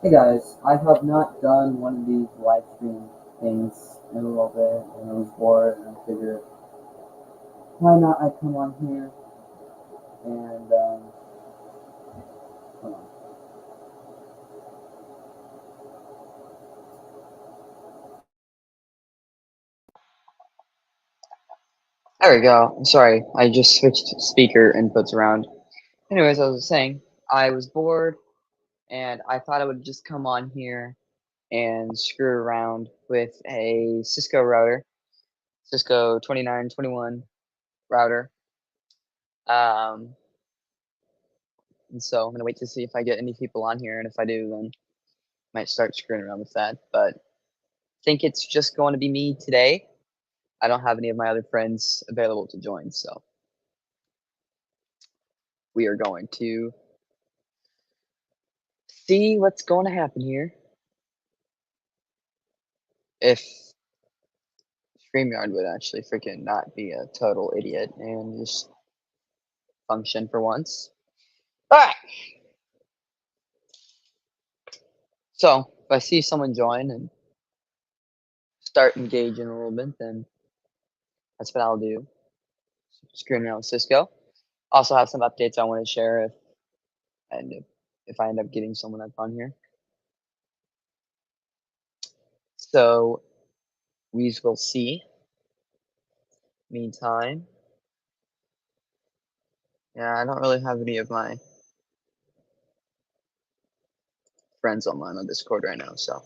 Hey guys, I have not done one of these live stream things in a little bit, and I was bored, and I figured, why not I come on here and, hold on. There we go. I'm sorry, I just switched speaker inputs around. Anyways, I was saying, I was bored and I thought I would just come on here and screw around with a Cisco router, Cisco 2921 router. Um, and so I'm gonna wait to see if I get any people on here, and if I do, then I might start screwing around with that. But I think it's just going to be me today. I don't have any of my other friends available to join, so we are going to see what's going to happen here. If StreamYard would actually freaking not be a total idiot and just function for once. Alright, so if I see someone join and start engaging a little bit, then that's what I'll do. Screwing around with Cisco. Also have some updates I want to share if I end up getting someone up on here. So we will see. Meantime, yeah, I don't really have any of my friends online on Discord right now, so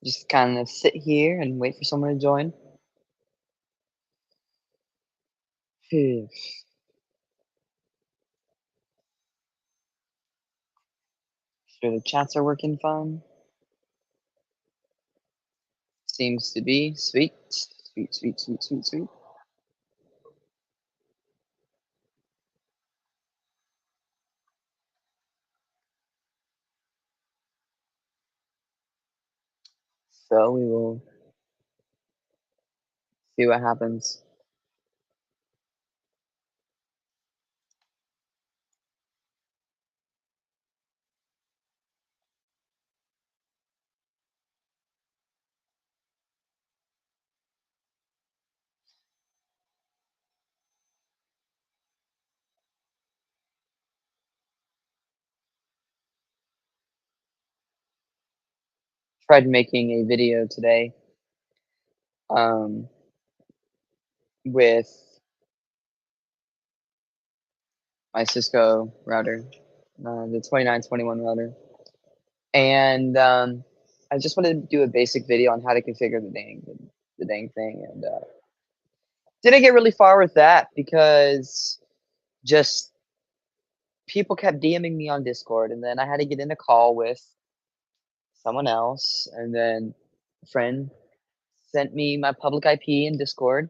just kind of sit here and wait for someone to join. Sure, the chats are working fine. Seems to be sweet, sweet, sweet, sweet, sweet, sweet. So we will see what happens. Tried making a video today um, with my Cisco router, the 2921 router, and I just wanted to do a basic video on how to configure the dang thing, and didn't get really far with that because just people kept DMing me on Discord, and then I had to get in a call with someone else, and then a friend sent me my public IP in Discord,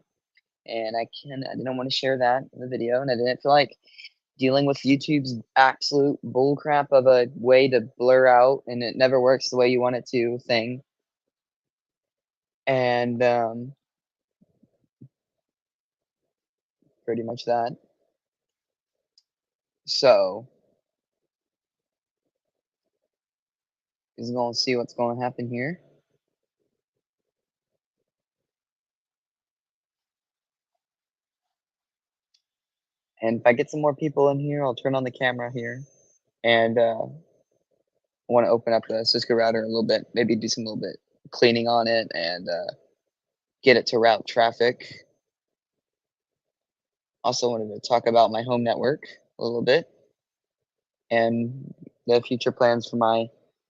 and I didn't want to share that in the video, and I didn't feel like dealing with YouTube's absolute bullcrap of a way to blur out and it never works the way you want it to thing. And pretty much that. So just gonna see what's gonna happen here. And if I get some more people in here, I'll turn on the camera here. And I want to open up the Cisco router a little bit, maybe do some little bit cleaning on it and get it to route traffic. Also wanted to talk about my home network a little bit and the future plans for my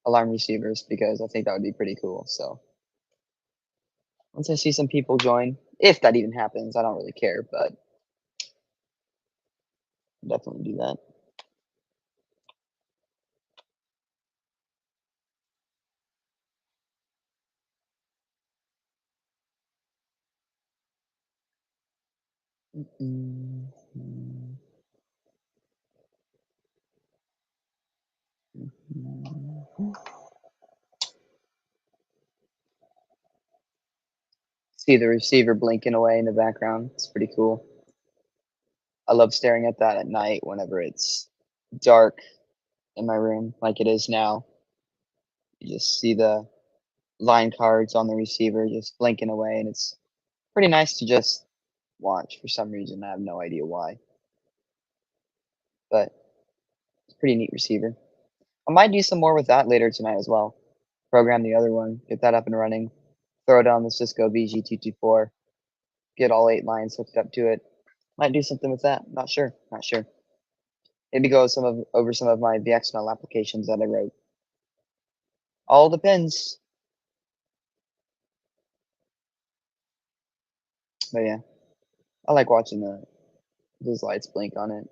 alarm receivers because I think that would be pretty cool. So once I see some people join, if that even happens, I don't really care, but I'll definitely do that. See the receiver blinking away in the background. It's pretty cool. I love staring at that at night whenever it's dark in my room, like it is now. You just see the line cards on the receiver just blinking away, and it's pretty nice to just watch for some reason. I have no idea why, but it's a pretty neat receiver. I might do some more with that later tonight as well. Program the other one, get that up and running, throw it on the Cisco VG224, get all 8 lines hooked up to it. Might do something with that. Not sure. Not sure. Maybe go over some of my VXML applications that I wrote. All depends. But yeah, I like watching those lights blink on it.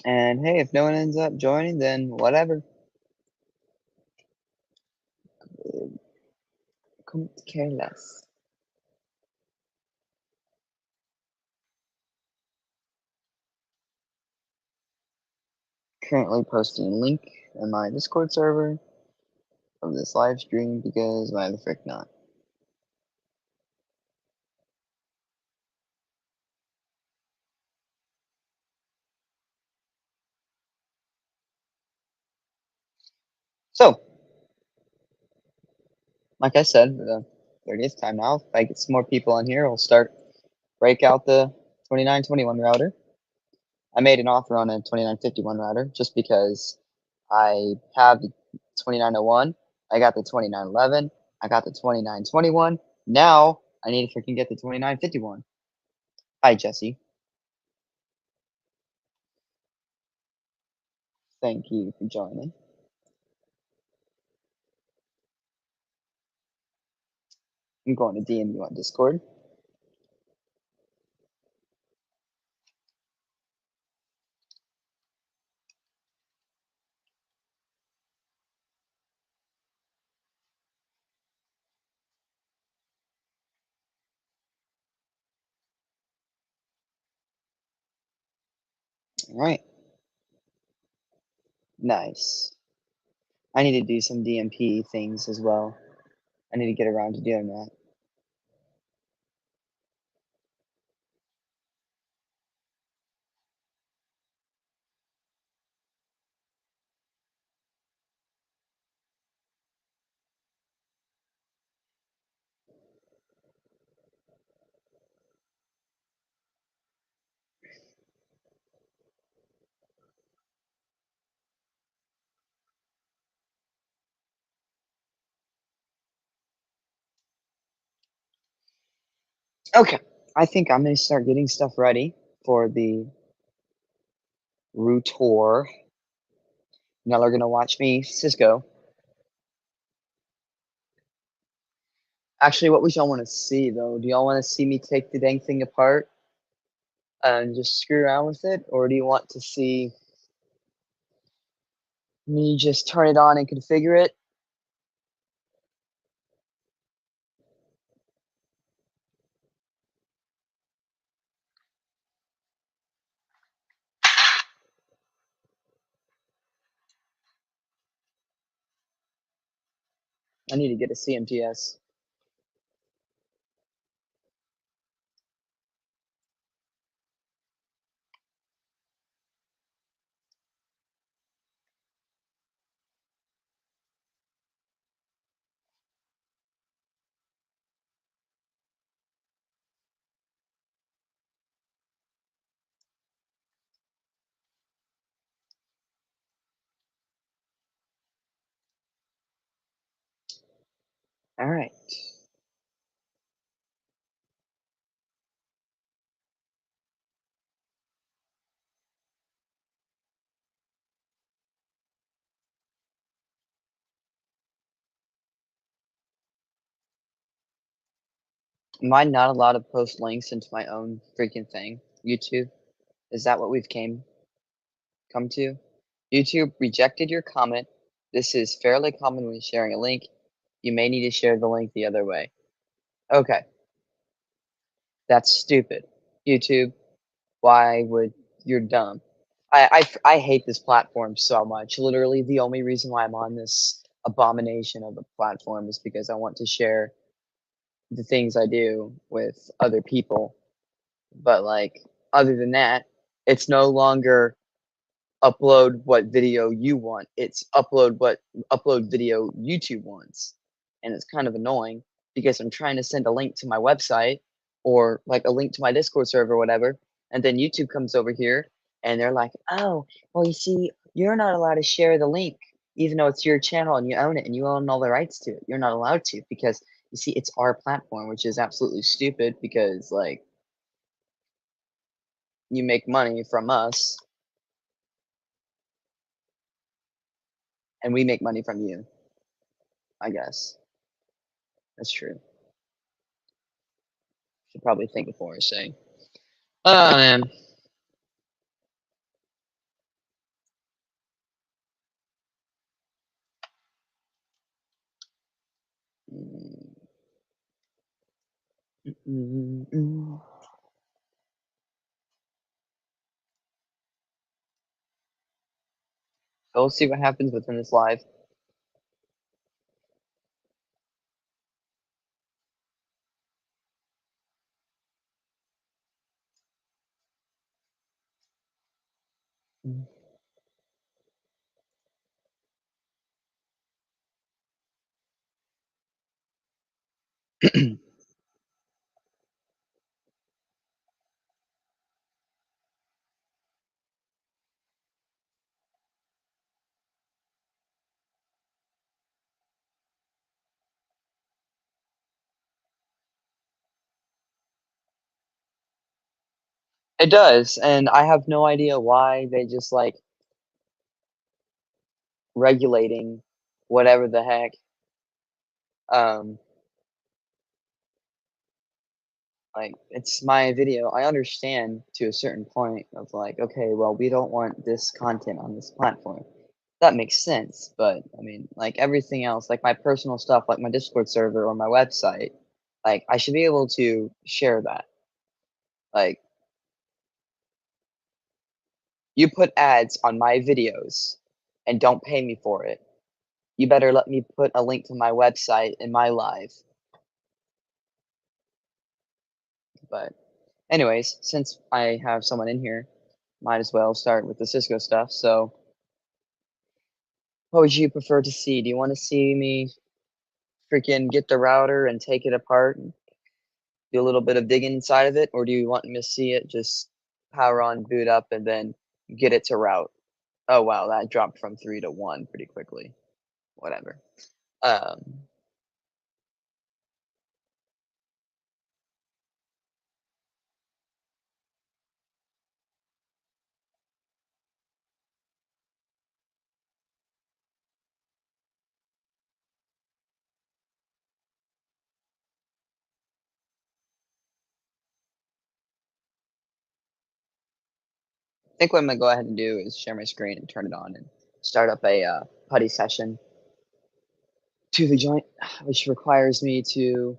And hey, if no one ends up joining, then whatever. Couldn't care less. Currently posting a link in my Discord server of this live stream because why the frick not? So, like I said, for the 30th time now, if I get some more people on here, we'll break out the 2921 router. I made an offer on a 2951 router just because I have the 2901, I got the 2911, I got the 2921. Now I need to freaking get the 2951. Hi, Jesse. Thank you for joining. I'm going to DM you on Discord. All right. Nice. I need to do some DMP things as well. I need to get around to doing that. Okay. I think I'm going to start getting stuff ready for the router. Now they're going to watch me, Cisco. Actually, what would y'all want to see, though? Do y'all want to see me take the dang thing apart and just screw around with it? Or do you want to see me just turn it on and configure it? I need to get a CMTS. All right. Am I not allowed to post links into my own freaking thing? YouTube? Is that what we've come to? YouTube rejected your comment. This is fairly common when sharing a link. You may need to share the link the other way. Okay, that's stupid. YouTube, why would you're dumb? I hate this platform so much. Literally, the only reason why I'm on this abomination of a platform is because I want to share the things I do with other people. But like, other than that, it's no longer upload what video you want. It's upload video YouTube wants. And it's kind of annoying because I'm trying to send a link to my website or like a link to my Discord server or whatever. And then YouTube comes over here and they're like, oh, well, you see, you're not allowed to share the link, even though it's your channel and you own it and you own all the rights to it. You're not allowed to because you see, it's our platform, which is absolutely stupid because like you make money from us and we make money from you, I guess. That's true. Should probably think before I say. Oh man. So we'll see what happens within this live. It does, and I have no idea why they just like regulating whatever the heck. Um, like it's my video. I understand to a certain point of like, okay, well, we don't want this content on this platform. That makes sense, but I mean, like everything else, like my personal stuff, like my Discord server or my website, like I should be able to share that. Like you put ads on my videos and don't pay me for it. You better let me put a link to my website in my live. But anyways, since I have someone in here, might as well start with the Cisco stuff. So what would you prefer to see? Do you want to see me freaking get the router and take it apart and do a little bit of digging inside of it? Or do you want me to see it just power on, boot up, and then get it to route? Oh wow, that dropped from 3 to 1 pretty quickly. Whatever. Um, I think what I'm gonna go ahead and do is share my screen and turn it on and start up a putty session to the joint, which requires me to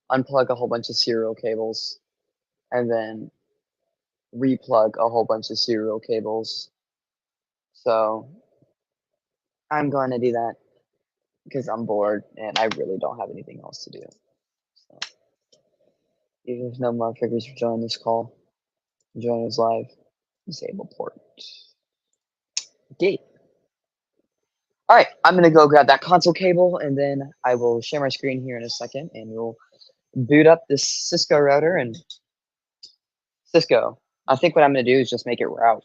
unplug a whole bunch of serial cables and then replug a whole bunch of serial cables. So I'm going to do that because I'm bored and I really don't have anything else to do. So even if no motherfuckers join this call, join us live, disable port. D. All right, I'm gonna go grab that console cable and then I will share my screen here in a second and we'll boot up this Cisco router and Cisco. I think what I'm gonna do is just make it route.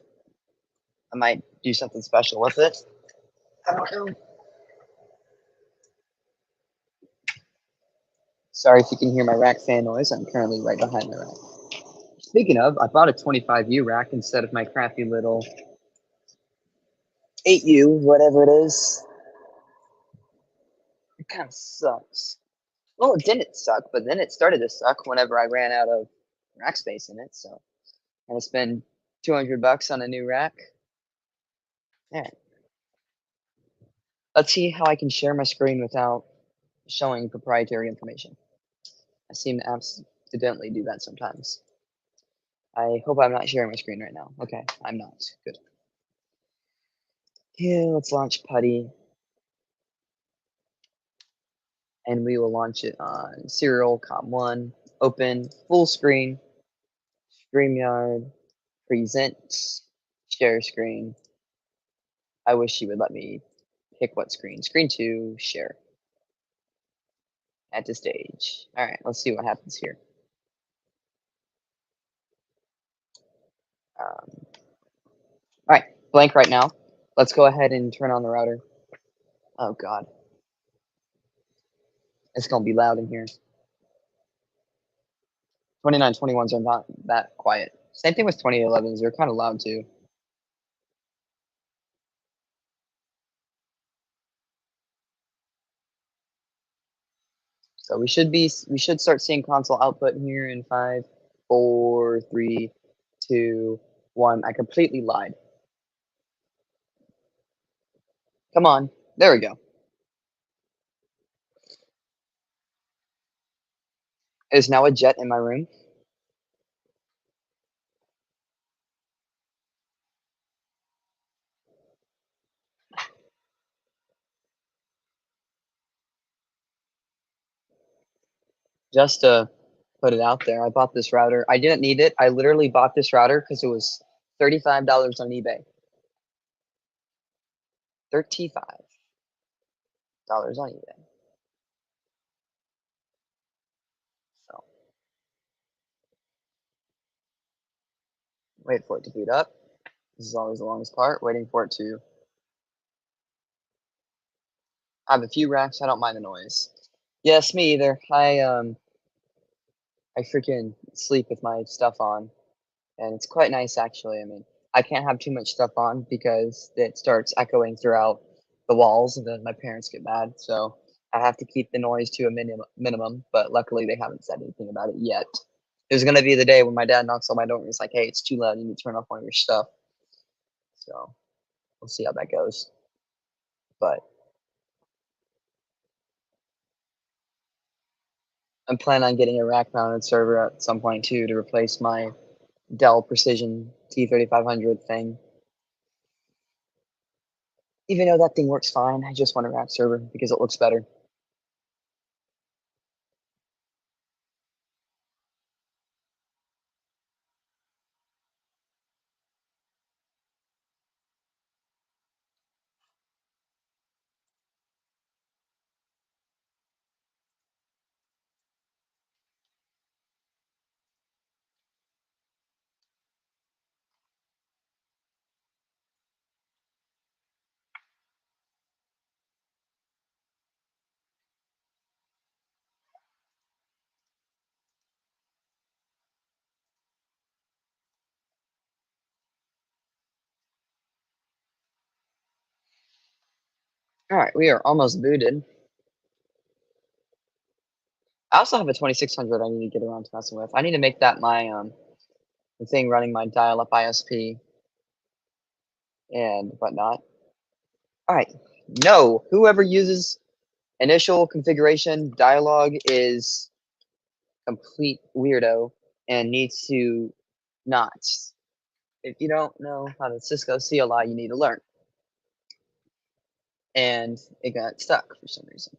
I might do something special with it. I don't know. Sorry if you can hear my rack fan noise. I'm currently right behind my rack. Speaking of, I bought a 25U rack instead of my crappy little 8U, whatever it is. It kind of sucks. Well, it didn't suck, but then it started to suck whenever I ran out of rack space in it. So I had to spend $200 on a new rack. Yeah. Let's see how I can share my screen without showing proprietary information. I seem to accidentally do that sometimes. I hope I'm not sharing my screen right now. Okay, I'm not. Good. Yeah, let's launch Putty. And we will launch it on Serial, Com1, Open, Full Screen, StreamYard, Present, Share Screen. I wish you would let me pick what screen. Screen 2, Share. Add to stage. All right, let's see what happens here. All right, blank right now. Let's go ahead and turn on the router. Oh, God. It's going to be loud in here. 2921s are not that quiet. Same thing with 2011s. They're kind of loud, too. So we should start seeing console output here in 5, 4, 3, 2, 1. I completely lied. Come on. There we go. Is now a jet in my room. Just to put it out there, I bought this router. I didn't need it. I literally bought this router because it was $35 on eBay. $35 on eBay. So wait for it to boot up. This is always the longest part. Waiting for it to. I have a few racks. I don't mind the noise. Yes, me either. I freaking sleep with my stuff on, and it's quite nice actually. I mean, I can't have too much stuff on because it starts echoing throughout the walls, and then my parents get mad. So I have to keep the noise to a minimum. But luckily, they haven't said anything about it yet. There's gonna be the day when my dad knocks on my door and he's like, "Hey, it's too loud. You need to turn off one of your stuff." So we'll see how that goes. But I'm planning on getting a rack-mounted server at some point too to replace my Dell Precision T3500 thing. Even though that thing works fine, I just want a rack server because it looks better. All right, we are almost booted. I also have a 2600 I need to get around to messing with. I need to make that my the thing running my dial-up ISP and whatnot. All right, no, whoever uses initial configuration dialog is complete weirdo and needs to not. If you don't know how to Cisco CLI, you need to learn. And it got stuck for some reason.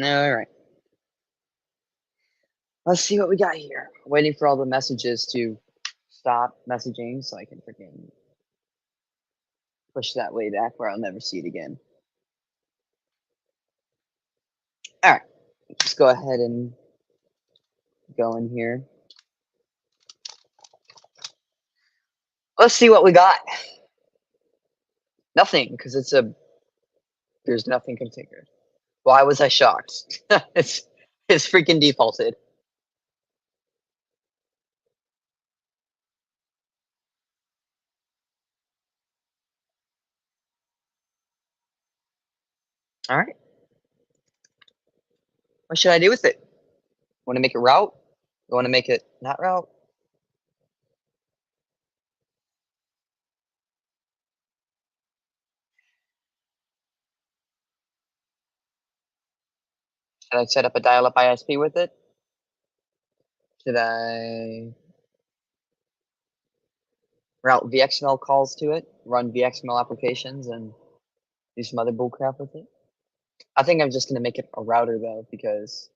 All right. Let's see what we got here. Waiting for all the messages to stop messaging so I can freaking push that way back where I'll never see it again. All right. Just go ahead and go in here. Let's see what we got. Nothing, because it's a There's nothing configured. Why was I shocked? it's freaking defaulted. All right. What should I do with it? Want to make it route? You want to make it not route? Should I set up a dial-up ISP with it? Should I route VXML calls to it, run VXML applications, and do some other bullcrap with it? I think I'm just gonna make it a router though, because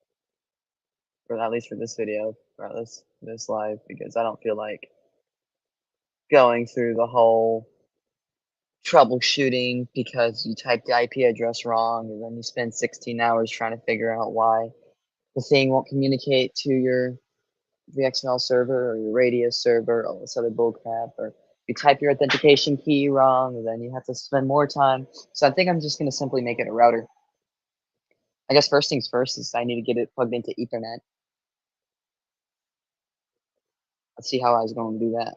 for at least for this video, or this live, because I don't feel like going through the whole troubleshooting because you typed the IP address wrong, and then you spend 16 hours trying to figure out why the thing won't communicate to your VXML server or your Radius server, all this other bullcrap, or you type your authentication key wrong, and then you have to spend more time. So I think I'm just gonna simply make it a router. I guess first things first is I need to get it plugged into Ethernet. Let's see how I was going to do that.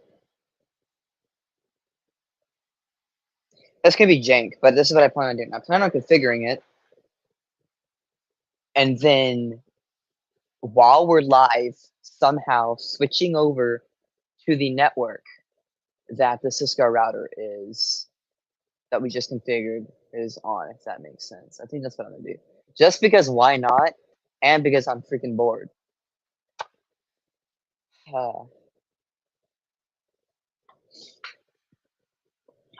That's gonna be jank, but this is what I plan on doing. I plan on configuring it, and then while we're live, somehow switching over to the network that the Cisco router is that we just configured is on, if that makes sense. I think that's what I'm gonna do. Just because why not? And because I'm freaking bored.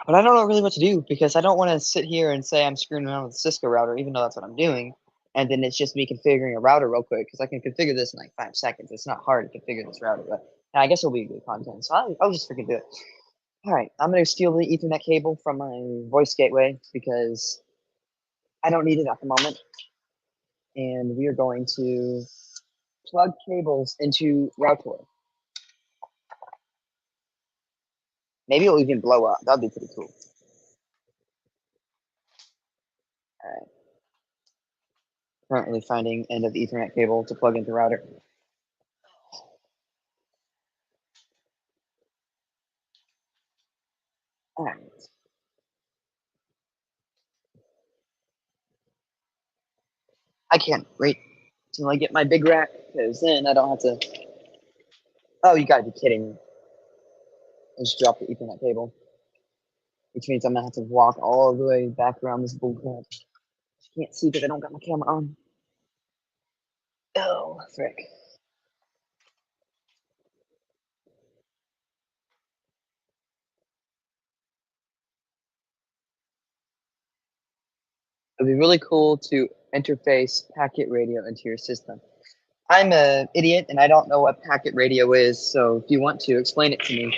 But I don't know really what to do because I don't want to sit here and say I'm screwing around with the Cisco router, even though that's what I'm doing. And then it's just me configuring a router real quick because I can configure this in like 5 seconds. It's not hard to configure this router, but I guess it'll be good content. So I'll just freaking do it. All right, I'm going to steal the Ethernet cable from my voice gateway because I don't need it at the moment. And we are going to plug cables into router. Maybe it'll even blow up. That'd be pretty cool. All right. Currently finding end of Ethernet cable to plug into router. All right. I can't wait till I get my big rack because then I don't have to. Oh, you gotta be kidding me! I just dropped the Ethernet cable, which means I'm gonna have to walk all the way back around this bullcrap. You can't see because I don't got my camera on. Oh, frick. It'd be really cool to interface packet radio into your system. I'm an idiot and I don't know what packet radio is, so if you want to explain it to me.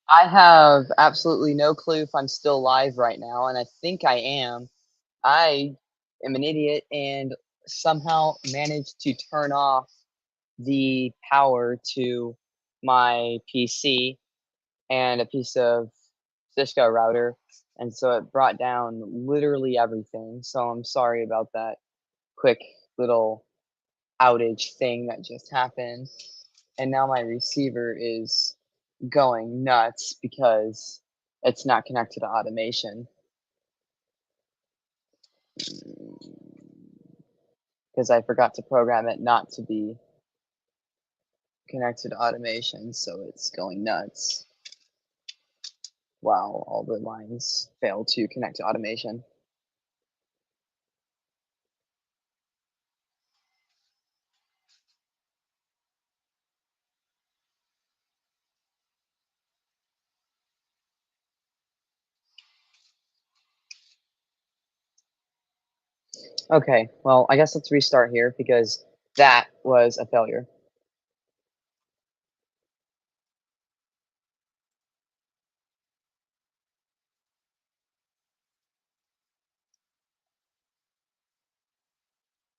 I have absolutely no clue if I'm still live right now, and I think I am. I am an idiot and somehow managed to turn off the power to my PC and a piece of Cisco router, and so it brought down literally everything. So I'm sorry about that quick little outage thing that just happened. And now my receiver is going nuts because it's not connected to automation. Because I forgot to program it not to be connected to automation, so it's going nuts while all the lines fail to connect to automation. Okay, well, I guess let's restart here because that was a failure.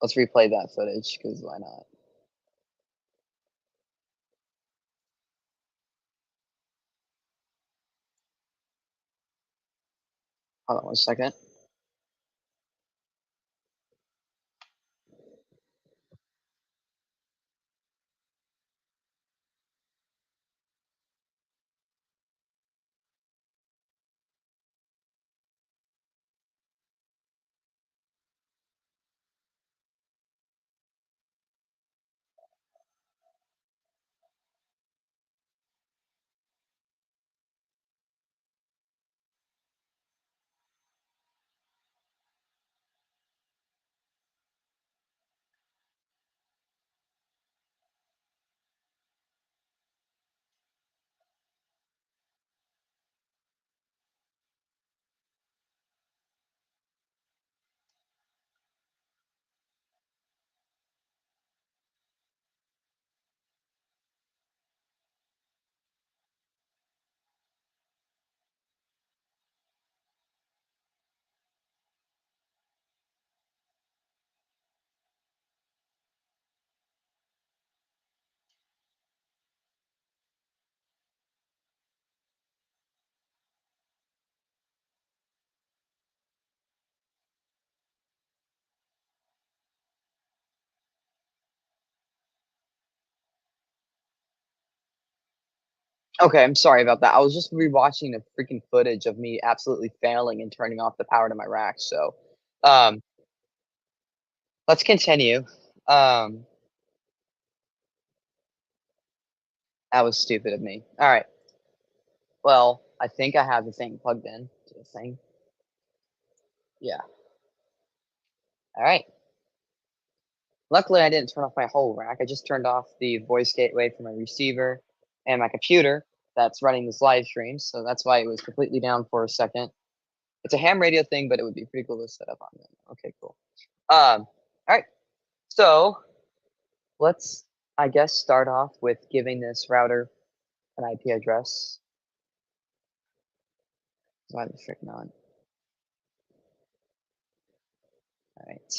Let's replay that footage because why not? Hold on 1 second. Okay, I'm sorry about that. I was just rewatching the freaking footage of me absolutely failing and turning off the power to my rack. So, um, let's continue. Um, that was stupid of me. All right. Well, I think I have the thing plugged in to the thing. Yeah. All right. Luckily, I didn't turn off my whole rack. I just turned off the voice gateway for my receiver and my computer that's running this live stream. So that's why it was completely down for a second. It's a ham radio thing, but it would be pretty cool to set up on them. Okay, cool. All right. So let's, I guess, start off with giving this router an IP address. Why the frick not? All right.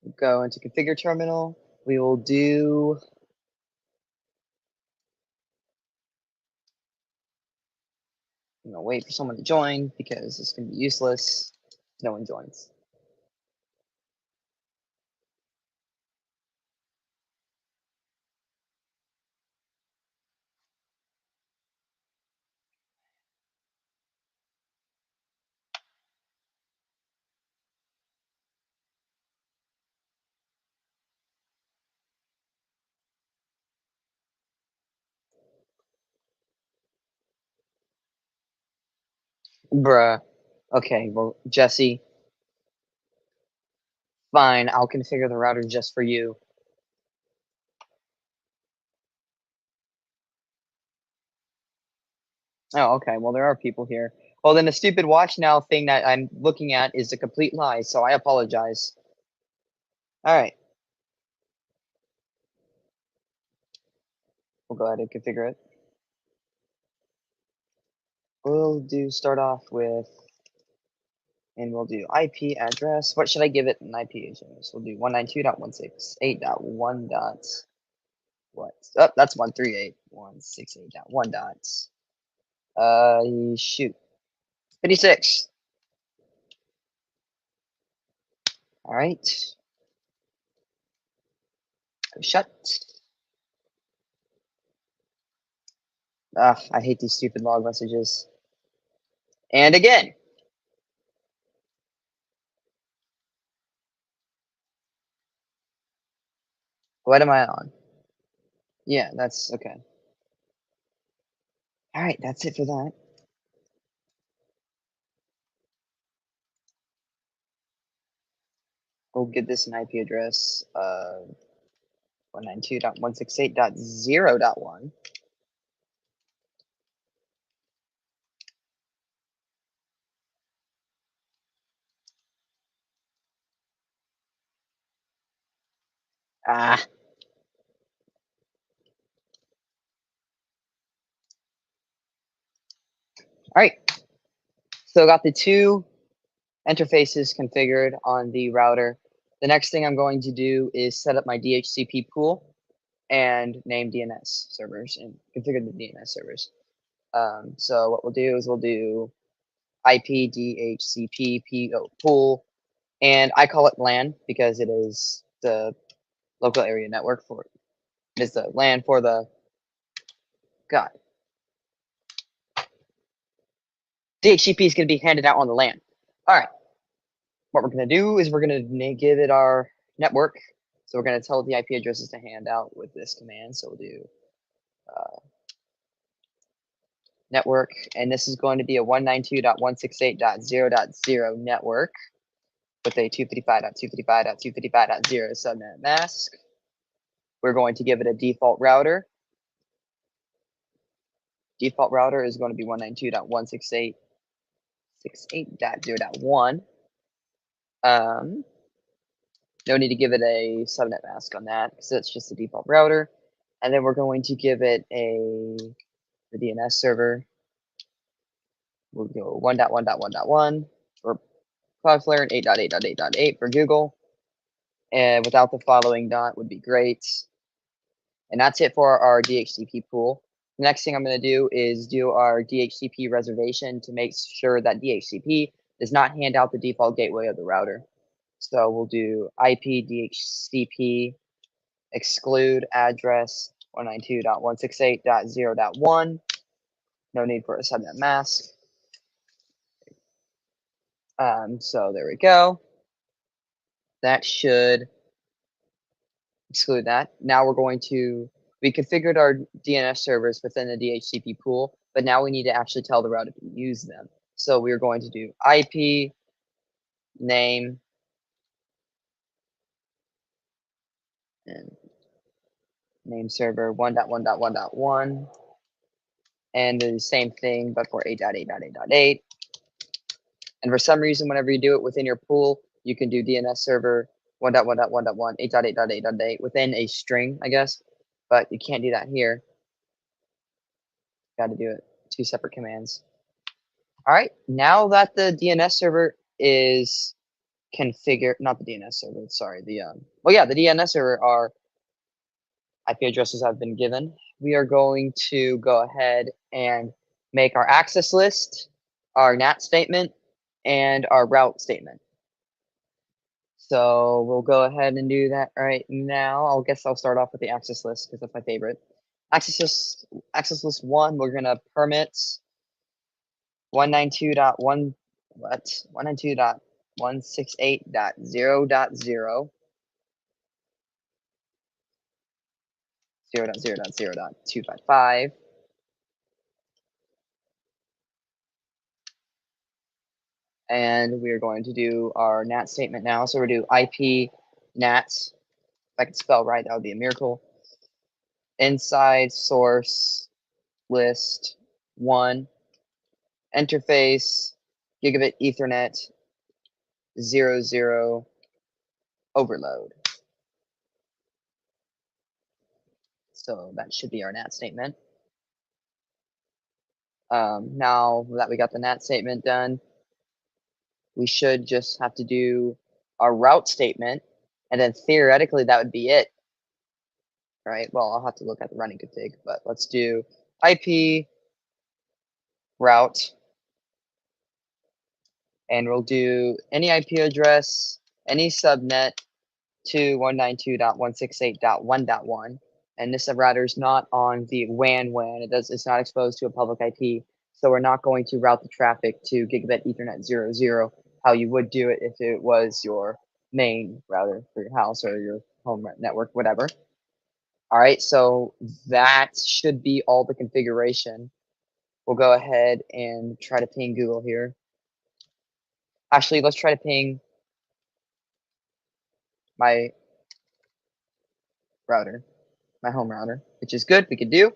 We'll go into configure terminal. We will do. I'm gonna wait for someone to join because it's gonna be useless. No one joins. Bruh. Okay, well, Jesse, fine. I'll configure the router just for you. Oh, okay. Well, there are people here. Well, then the stupid watch now thing that I'm looking at is a complete lie, so I apologize. All right. We'll go ahead and configure it. we'll start off with, and we'll do IP address. What should I give it an IP address? We'll do 192.168.1 dot what? Oh, that's 138.168.1 dots. Shoot. 56. All right. Shut. Ah, I hate these stupid log messages. And again. What am I on? Yeah, that's okay. All right, that's it for that. We'll give this an IP address of 192.168.0.1. Ah. All right. So got the two interfaces configured on the router. The next thing I'm going to do is set up my DHCP pool and name DNS servers and configure the DNS servers. So what we'll do is we'll do IP DHCP pool, and I call it LAN because it is the local area network for it. It is the LAN for the God. DHCP is going to be handed out on the LAN. All right. What we're going to do is we're going to give it our network. So we're going to tell it the IP addresses to hand out with this command. So we'll do network, and this is going to be a 192.168.0.0 network with a 255.255.255.0 subnet mask. We're going to give it a default router. Default router is going to be 192.168.68.0.1. No need to give it a subnet mask on that because it's just a default router. And then we're going to give it the DNS server. We'll go 1.1.1.1 for Cloudflare and 8.8.8.8 for Google. And without the following dot would be great. And that's it for our DHCP pool. The next thing I'm going to do is do our DHCP reservation to make sure that DHCP does not hand out the default gateway of the router. So we'll do IP DHCP exclude address 192.168.0.1. No need for a subnet mask. So there we go. That should exclude that. Now we configured our DNS servers within the DHCP pool, but now we need to actually tell the router to use them. So we're going to do IP name and name server 1.1.1.1 and the same thing, but for 8.8.8.8. And for some reason, whenever you do it within your pool, you can do DNS server 1.1.1.1, 8.8.8.8 within a string, I guess, but you can't do that here. Got to do it two separate commands. All right, now that the DNS server is configured, not the DNS server, sorry, the DNS server, our IP addresses have been given. We are going to go ahead and make our access list, our NAT statement, and our route statement. So we'll go ahead and do that right now. I guess I'll start off with the access list because that's my favorite. Access list 1, we're gonna permit 192.1 what 192.168.0.0 0.0.0.255. And we're going to do our NAT statement now. So we'll do IP NAT. If I could spell right, that would be a miracle. Inside source list 1 interface gigabit Ethernet 00 overload. So that should be our NAT statement. Now that we got the NAT statement done, we should just have to do our route statement, and then theoretically that would be it, right? Well, I'll have to look at the running config, but let's do IP route, and we'll do any IP address, any subnet to 192.168.1.1, and this router is not on the WAN. It's not exposed to a public IP, so we're not going to route the traffic to gigabit Ethernet 00, how you would do it if it was your main router for your house or your home network, whatever. All right, so that should be all the configuration. We'll go ahead and try to ping Google here. Actually, let's try to ping my router, my home router, which is good. We can do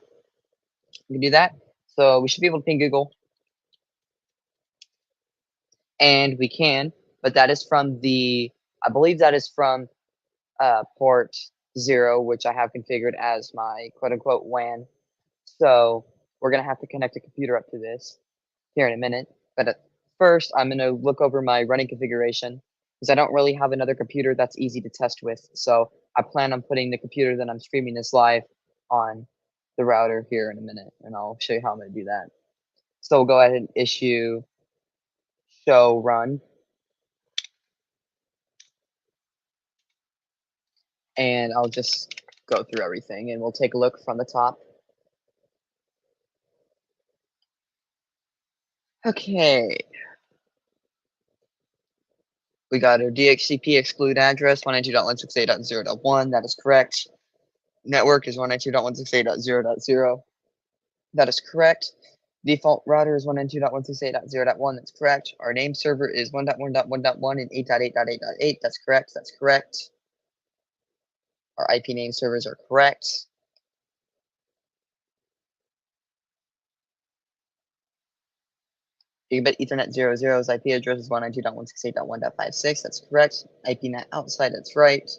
that. So we should be able to ping Google, and we can, but that is from I believe that is from port 0, which I have configured as my quote unquote WAN. So we're gonna have to connect a computer up to this here in a minute. But at first, I'm gonna look over my running configuration because I don't really have another computer that's easy to test with. So I plan on putting the computer that I'm streaming this live on the router here in a minute, and I'll show you how I'm gonna do that. So we'll go ahead and issue show run, and I'll just go through everything, and we'll take a look from the top. Okay, we got our DHCP exclude address 192.168.0.1. That is correct. Network is 192.168.0.0. That is correct. Default router is 192.168.0.1. That's correct. Our name server is 1.1.1.1 and 8.8.8.8. That's correct. That's correct. Our IP name servers are correct. Gigabit Ethernet 00's IP address is 192.168.1.56. That's correct. IPNet outside, that's right.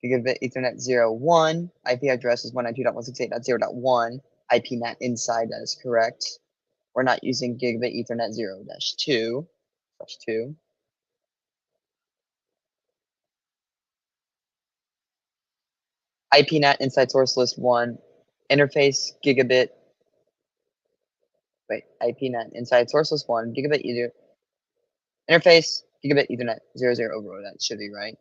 Gigabit Ethernet 01, IP address is 192.168.0.1. IPNet inside, that is correct. We're not using Gigabit Ethernet 0-2. IPNet inside source list 1. Interface Gigabit. Wait, IPNet inside source list 1. Gigabit Ether. Interface Gigabit Ethernet 00 over. That should be right.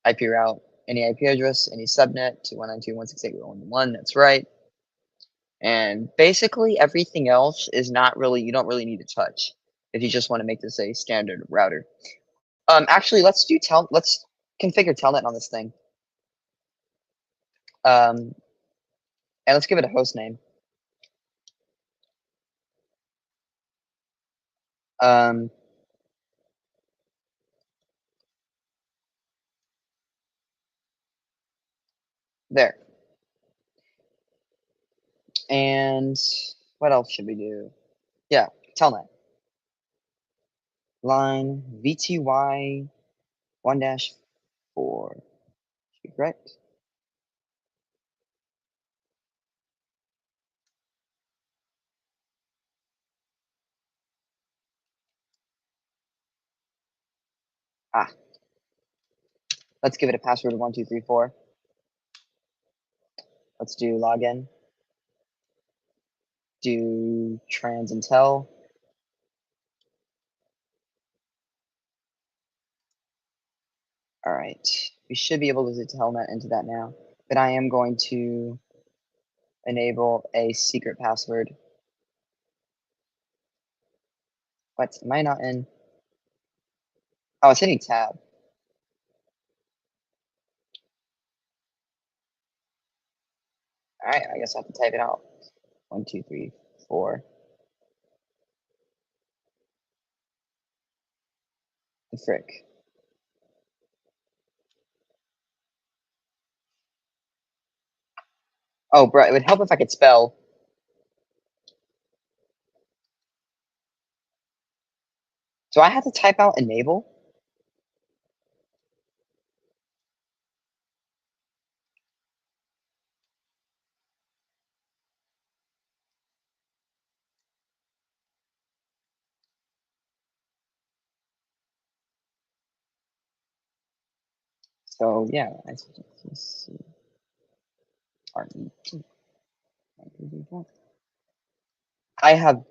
IP route, any IP address, any subnet to 192.168.1.1. That's right. And basically everything else is not really, you don't really need to touch if you just want to make this a standard router. Actually, let's configure telnet on this thing. And let's give it a host name. There. And what else should we do? Yeah, telnet. Line VTY 1-4. Should be correct. Let's give it a password of 1234. Let's do login. Do trans intel. All right, we should be able to telnet into that now, but I am going to enable a secret password. What, am I not in? Oh, I was hitting tab. All right, I guess I have to type it out. 1, 2, 3, 4. The frick. Oh, bro, it would help if I could spell. Do I have to type out enable? So yeah, I suggest RET. I have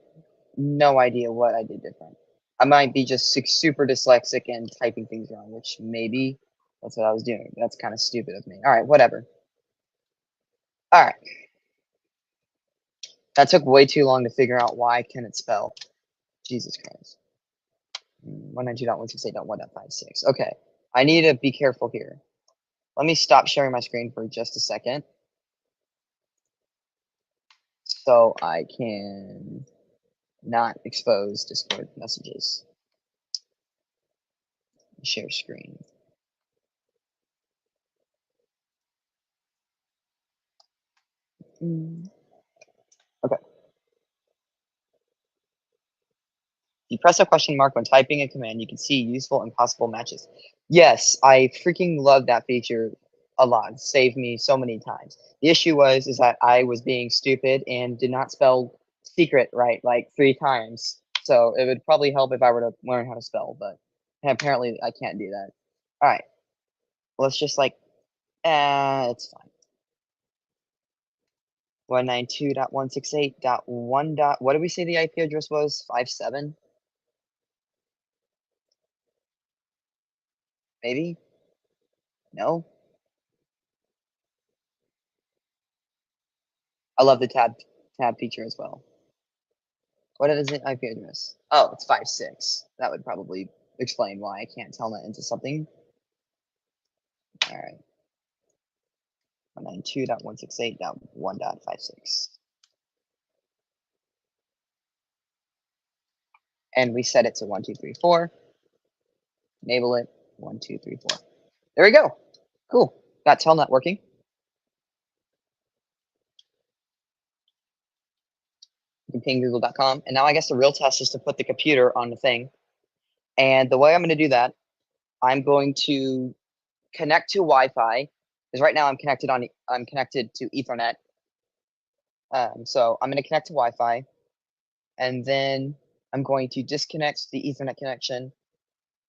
no idea what I did different. I might be just super dyslexic and typing things wrong, which maybe that's what I was doing. That's kind of stupid of me. All right, whatever. All right. That took way too long to figure out why can it spell. Jesus Christ. 192.168.1.56. Okay. I need to be careful here. Let me stop sharing my screen for just a second so I can not expose Discord messages. Share screen. Okay. You press a question mark when typing a command, you can see useful and possible matches. Yes, I freaking love that feature a lot. It saved me so many times. The issue is that I was being stupid and did not spell secret right like 3 times. So it would probably help if I were to learn how to spell, but apparently I can't do that. All right, let's just like, it's fine. 192.168.1. What did we say the IP address was? 57? Maybe? No? I love the tab feature as well. What is the IP address? Oh, it's 56. That would probably explain why I can't tell that into something. All right. 192.168.1.56. And we set it to 1234. Enable it. 1234. There we go. Cool. Got telnet working. You can ping google.com. And now I guess the real test is to put the computer on the thing. And the way I'm going to do that, I'm going to connect to Wi-Fi. Because right now I'm connected to Ethernet. So I'm going to connect to Wi-Fi. And then I'm going to disconnect the Ethernet connection,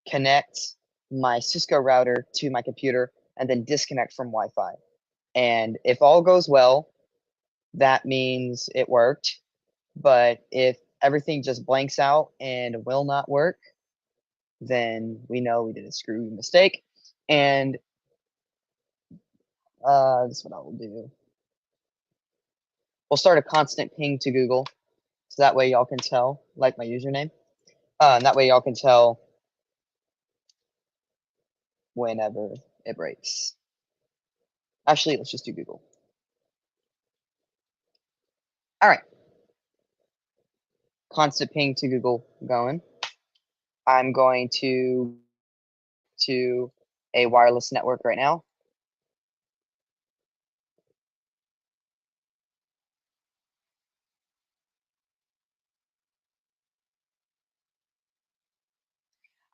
connect my Cisco router to my computer, and then disconnect from Wi-Fi. And if all goes well, that means it worked. But if everything just blanks out and will not work, then we know we did a screwy mistake. And this is what I will do. We'll start a constant ping to Google, so that way y'all can tell, like my username. And that way y'all can tell whenever it breaks. Actually, let's just do Google. All right. Constant ping to Google going. I'm going to a wireless network right now.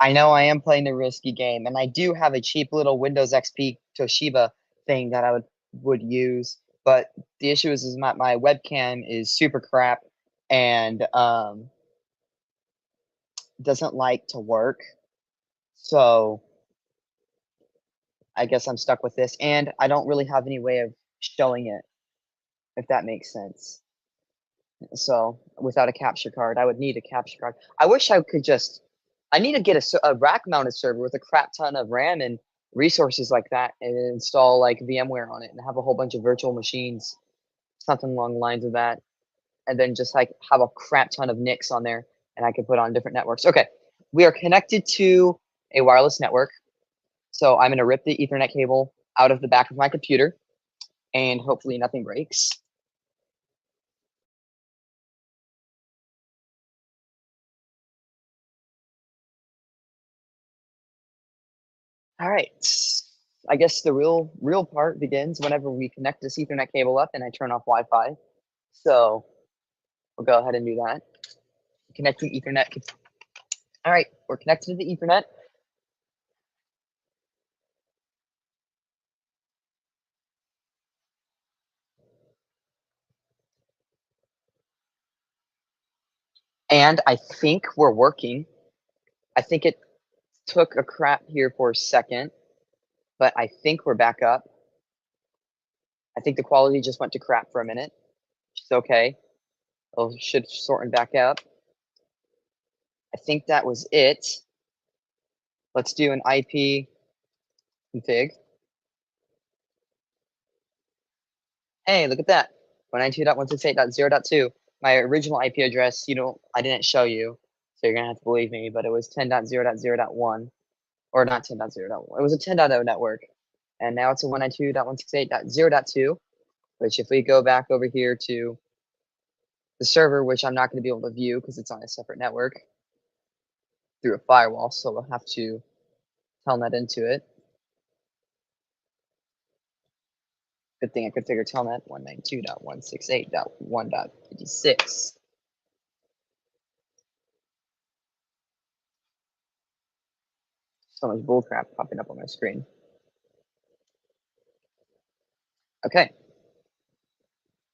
I know I am playing a risky game, and I do have a cheap little Windows XP Toshiba thing that I would use, but the issue is my webcam is super crap and doesn't like to work. So I guess I'm stuck with this, and I don't really have any way of showing it, if that makes sense. So without a capture card, I would need a capture card. I wish I could just. I need to get a rack-mounted server with a crap ton of RAM and resources like that, and install like VMware on it, and have a whole bunch of virtual machines, something along the lines of that, and then just like have a crap ton of NICs on there, and I could put on different networks. Okay, we are connected to a wireless network, so I'm gonna rip the Ethernet cable out of the back of my computer, and hopefully nothing breaks. All right. I guess the real part begins whenever we connect this Ethernet cable up and I turn off Wi-Fi. So we'll go ahead and do that. Connecting Ethernet. All right, we're connected to the Ethernet. And I think we're working. I think it took a crap here for a second, but I think we're back up. I think the quality just went to crap for a minute. It's okay. It should shorten back up. I think that was it. Let's do an IP config. Hey, look at that. 192.168.0.2. My original IP address, I didn't show you, so you're gonna have to believe me, but it was 10.0.0.1, or not 10.0.1. It was a 10.0 network, and now it's a 192.168.0.2. Which, if we go back over here to the server, which I'm not going to be able to view because it's on a separate network through a firewall, so we'll have to telnet into it. Good thing I configured telnet 192.168.1.56. So much bullcrap popping up on my screen. Okay.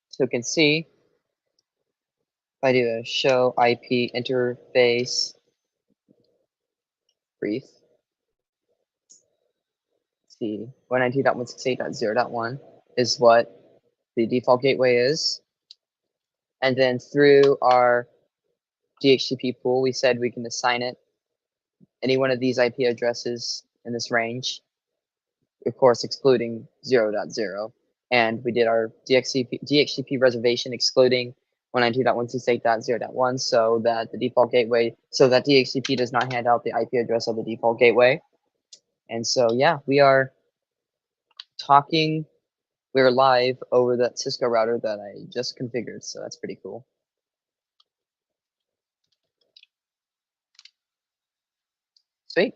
So you can see if I do a show IP interface brief, see 192.168.0.1 is what the default gateway is. And then through our DHCP pool, we said we can assign it any one of these IP addresses in this range, of course, excluding 0.0. And we did our DHCP reservation excluding 192.168.0.1 so that the default gateway, so that DHCP does not hand out the IP address of the default gateway. And so, yeah, we are talking, we're live over that Cisco router that I just configured. So that's pretty cool. Sweet.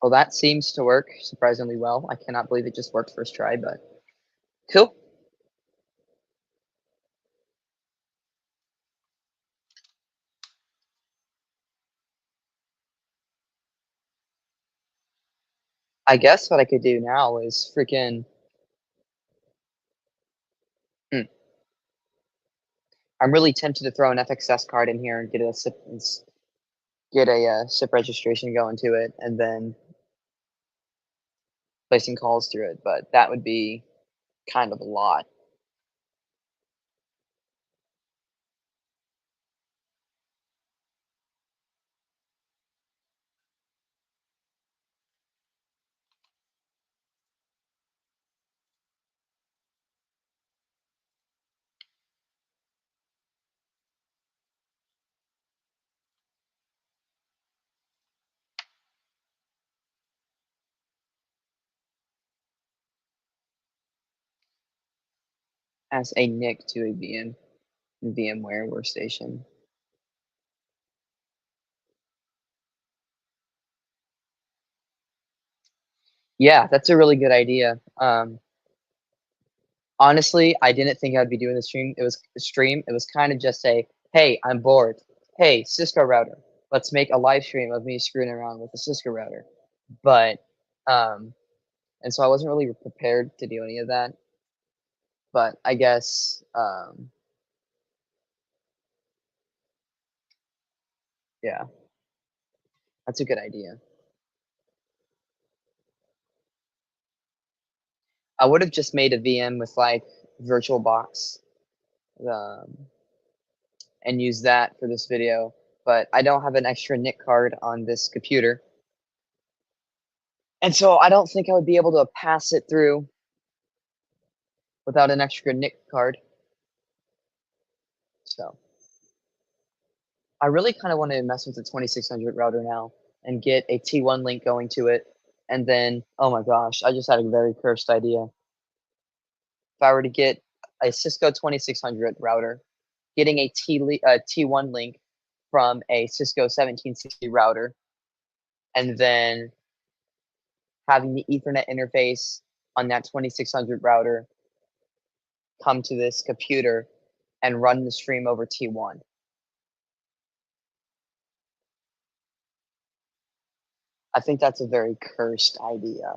Well, that seems to work surprisingly well. I cannot believe it just worked first try, but cool. I guess what I could do now is freaking. I'm really tempted to throw an FXS card in here and get a SIP registration going to it, and then placing calls through it. But that would be kind of a lot. As a NIC to a VMware workstation. Yeah, that's a really good idea. Honestly, I didn't think I'd be doing the stream. It was kind of just a, hey, I'm bored. Hey, Cisco router. Let's make a live stream of me screwing around with the Cisco router. But and so I wasn't really prepared to do any of that. But I guess yeah, that's a good idea. I would have just made a VM with like VirtualBox um, and used that for this video, but I don't have an extra NIC card on this computer. And so I don't think I would be able to pass it through without an extra NIC card. So I really kind of want to mess with the 2600 router now and get a T1 link going to it. And then, oh my gosh, I just had a very cursed idea. If I were to get a Cisco 2600 router, getting a T1 link from a Cisco 1760 router, and then having the Ethernet interface on that 2600 router come to this computer and run the stream over T1. I think that's a very cursed idea.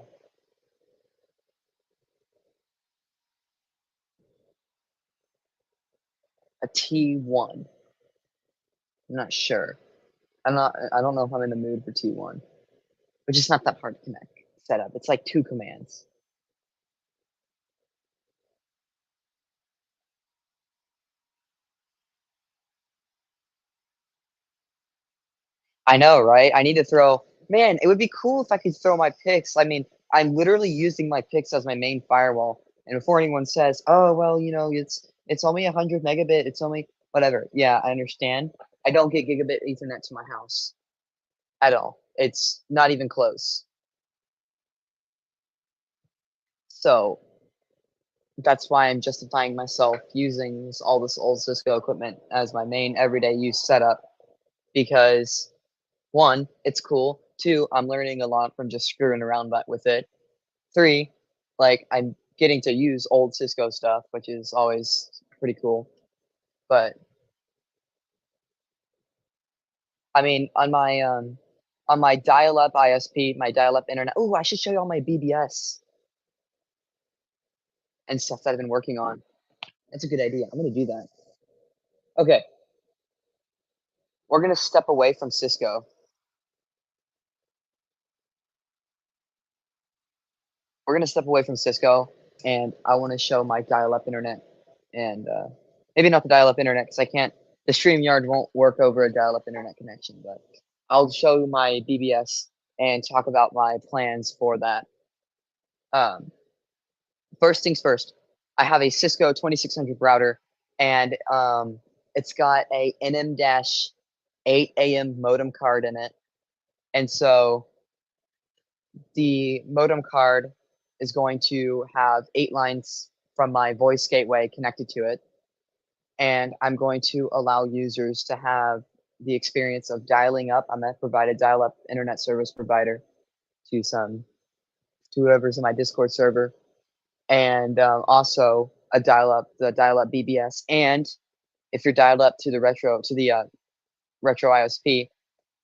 A T1. I'm not sure. I don't know if I'm in the mood for T1. which is not that hard to connect set up. It's like 2 commands. I know, right? I need to throw. Man, it would be cool if I could throw my picks. I mean, I'm literally using my picks as my main firewall. And before anyone says, "Oh, well, it's only 100 megabit. It's only whatever." Yeah, I understand. I don't get gigabit Ethernet to my house at all. It's not even close. So that's why I'm justifying myself using all this old Cisco equipment as my main everyday use setup because one, it's cool. Two, I'm learning a lot from just screwing around with it. Three, like I'm getting to use old Cisco stuff, which is always pretty cool. But I mean, on my dial-up ISP, my dial-up internet. Oh, I should show you all my BBS and stuff that I've been working on. That's a good idea. I'm gonna do that. Okay, we're gonna step away from Cisco. We're gonna step away from Cisco, and I want to show my dial-up internet, and maybe not the dial-up internet because I can't. The StreamYard won't work over a dial-up internet connection, but I'll show you my BBS and talk about my plans for that. Um, First things first, I have a Cisco 2600 router, and it's got a NM-8 AM modem card in it, and so the modem card is going to have 8 lines from my voice gateway connected to it, and I'm going to allow users to have the experience of dialing up. I'm going to provide a dial-up internet service provider to whoever's in my Discord server, and also the dial-up BBS. And if you're dialed up to the retro ISP,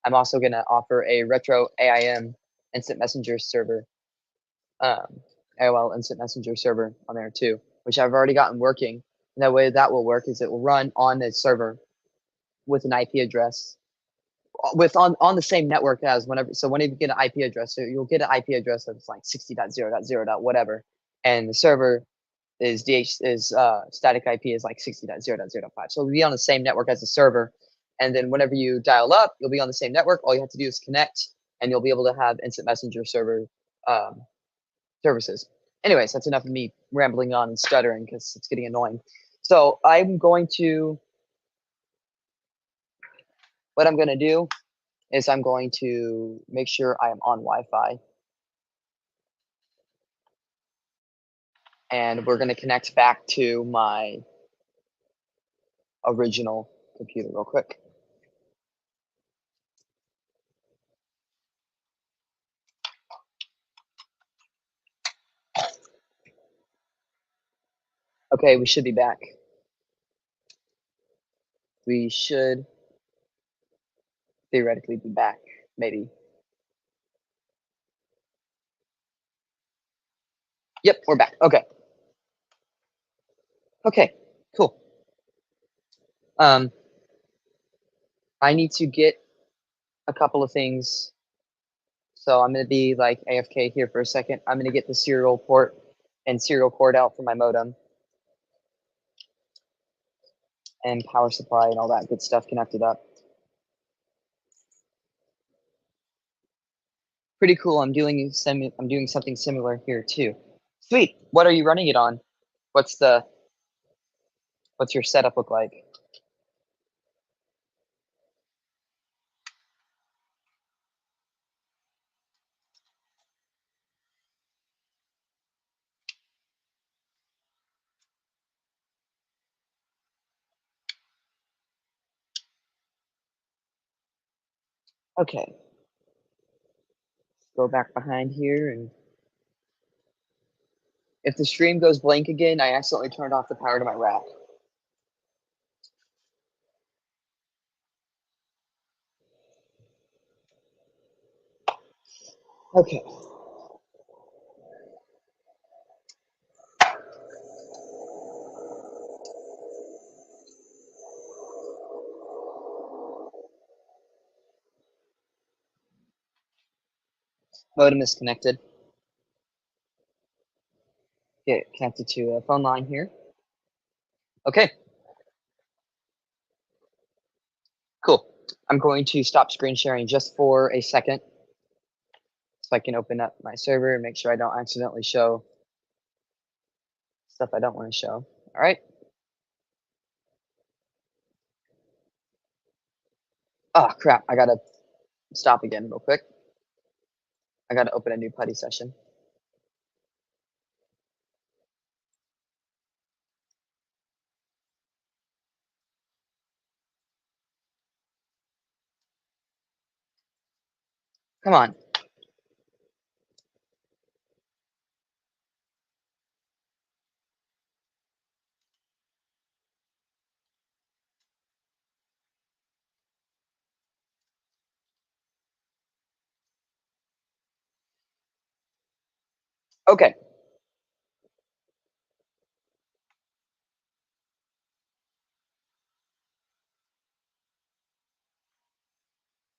I'm also going to offer a retro AIM instant messenger server, um, AOL instant messenger server on there too, which I've already gotten working. And that way that will work is it will run on the server with an IP address with on the same network as whenever you get an IP address, so you'll get an IP address that's like 60.0.0. Whatever, and the server is static IP is like 60.0.0.5. So it'll be on the same network as the server, and then whenever you dial up, you'll be on the same network. All you have to do is connect, and you'll be able to have instant messenger server um, services. Anyways, that's enough of me rambling on and stuttering because it's getting annoying. So what I'm going to do is I'm going to make sure I am on Wi-Fi, and we're going to connect back to my original computer real quick. Okay, we should be back. We should theoretically be back, maybe. Yep, we're back. Okay. Okay, cool. I need to get a couple of things. So I'm going to be like AFK here for a second. I'm going to get the serial port and serial port out for my modem and power supply and all that good stuff connected up. Pretty cool. I'm doing something similar here too. Sweet. What are you running it on? What's your setup look like? Okay. Go back behind here, and if the stream goes blank again, I accidentally turned off the power to my rack. Okay. Modem is connected. Get connected to a phone line here. Okay, cool. I'm going to stop screen sharing just for a second so I can open up my server and make sure I don't accidentally show stuff I don't want to show. All right. Oh, crap. I got to stop again real quick. I got to open a new putty session. Come on. Okay.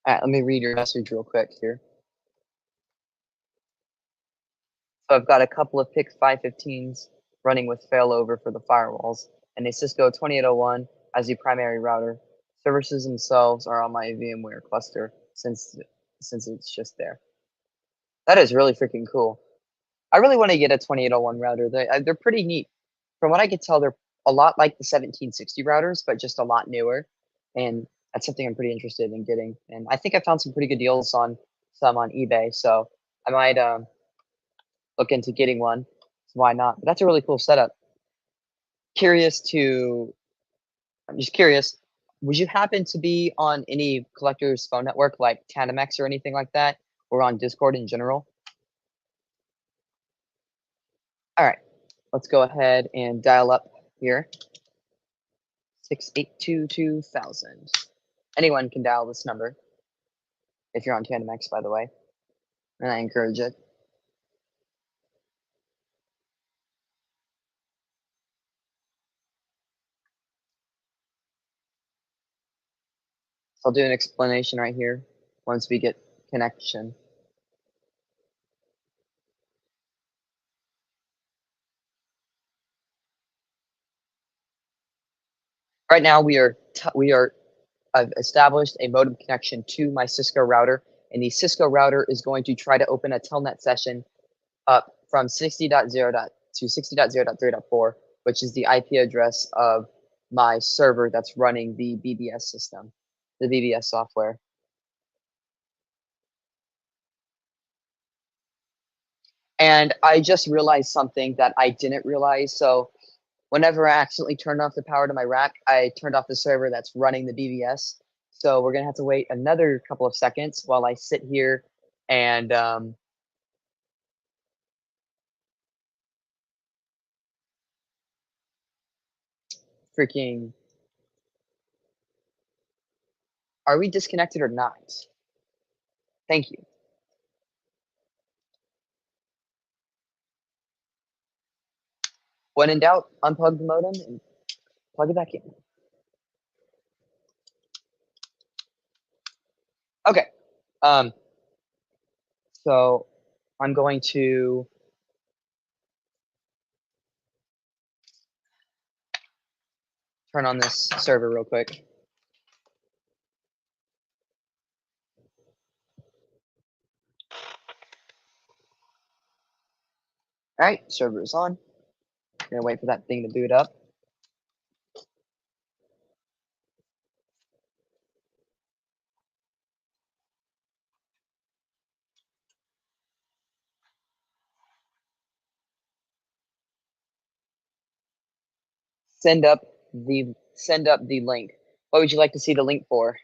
All right. Let me read your message real quick here. So I've got a couple of PIC 515s running with failover for the firewalls and a Cisco 2801 as the primary router. Services themselves are on my VMware cluster since it's just there. That is really freaking cool. I really want to get a 2801 router. They're pretty neat. From what I could tell, they're a lot like the 1760 routers, but just a lot newer. And that's something I'm pretty interested in getting. And I think I found some pretty good deals on some on eBay, so I might look into getting one. So why not? But that's a really cool setup. I'm just curious. Would you happen to be on any collector's phone network like Tandemx or anything like that, or on Discord in general? All right, let's go ahead and dial up here. 6822,000. Anyone can dial this number if you're on Tandemx, by the way, and I encourage it. So I'll do an explanation right here once we get connection. Right now I've established a modem connection to my Cisco router, and the Cisco router is going to try to open a telnet session up from 60.0 to 60.0.3.4, which is the IP address of my server that's running the BBS system, the BBS software. And I just realized something that I didn't realize. So whenever I accidentally turned off the power to my rack, I turned off the server that's running the BBS. So we're gonna have to wait another couple of seconds while I sit here and freaking. Are we disconnected or not? Thank you. When in doubt, unplug the modem and plug it back in. Okay. Um, so I'm going to turn on this server real quick. All right, server is on. Gonna wait for that thing to boot up. Send up the link. What would you like to see the link for?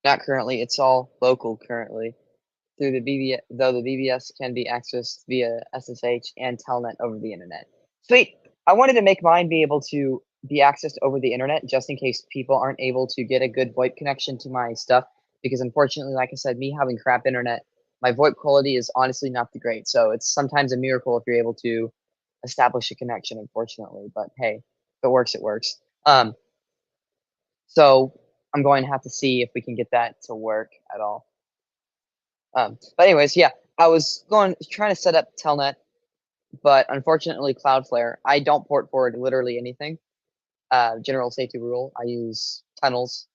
Not currently. It's all local currently. Through the BBS, though the BBS can be accessed via SSH and Telnet over the internet. Sweet. I wanted to make mine be able to be accessed over the internet just in case people aren't able to get a good VoIP connection to my stuff. Because unfortunately, like I said, me having crap internet, my VoIP quality is honestly not the great. So it's sometimes a miracle if you're able to establish a connection, unfortunately. But hey, if it works, it works. So I'm going to have to see if we can get that to work at all. But anyways, yeah, I was trying to set up Telnet, but unfortunately, Cloudflare. I don't port forward literally anything. General safety rule. I use tunnels,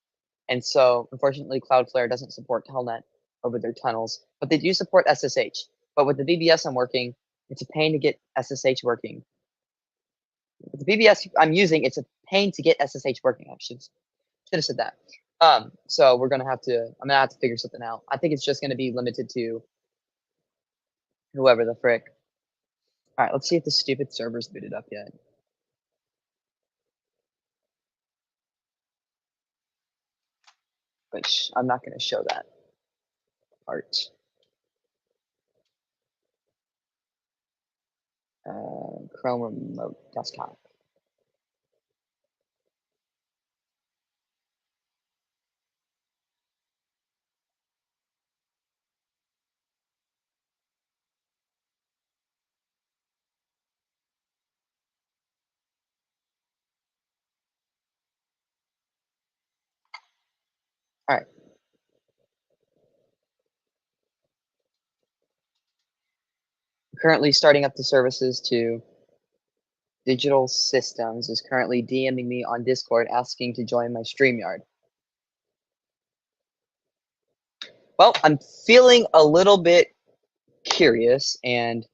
and so unfortunately, Cloudflare doesn't support Telnet over their tunnels, but they do support SSH. But with the VBS I'm working, it's a pain to get SSH working. With the VBS I'm using, it's a pain to get SSH working. I should have said that. So I'm gonna have to figure something out. I think it's just gonna be limited to whoever the frick. All right, let's see if the stupid server's booted up yet. Which I'm not gonna show that part. Chrome remote desktop. All right. Currently starting up the services to Digital Systems is currently DMing me on Discord asking to join my StreamYard. Well, I'm feeling a little bit curious and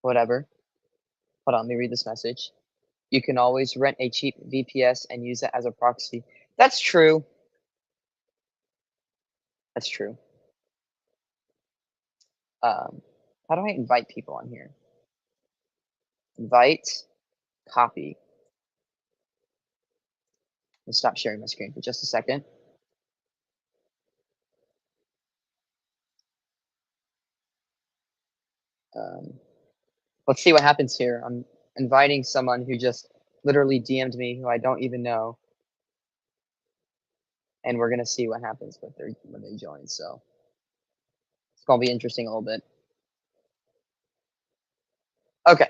whatever. Hold on, let me read this message. You can always rent a cheap VPS and use it as a proxy. That's true. That's true. How do I invite people on here? Invite, copy. Let's stop sharing my screen for just a second. Let's see what happens here. I'm inviting someone who just literally DM'd me who I don't even know. And we're gonna see what happens when they join. So it's gonna be interesting a little bit. Okay.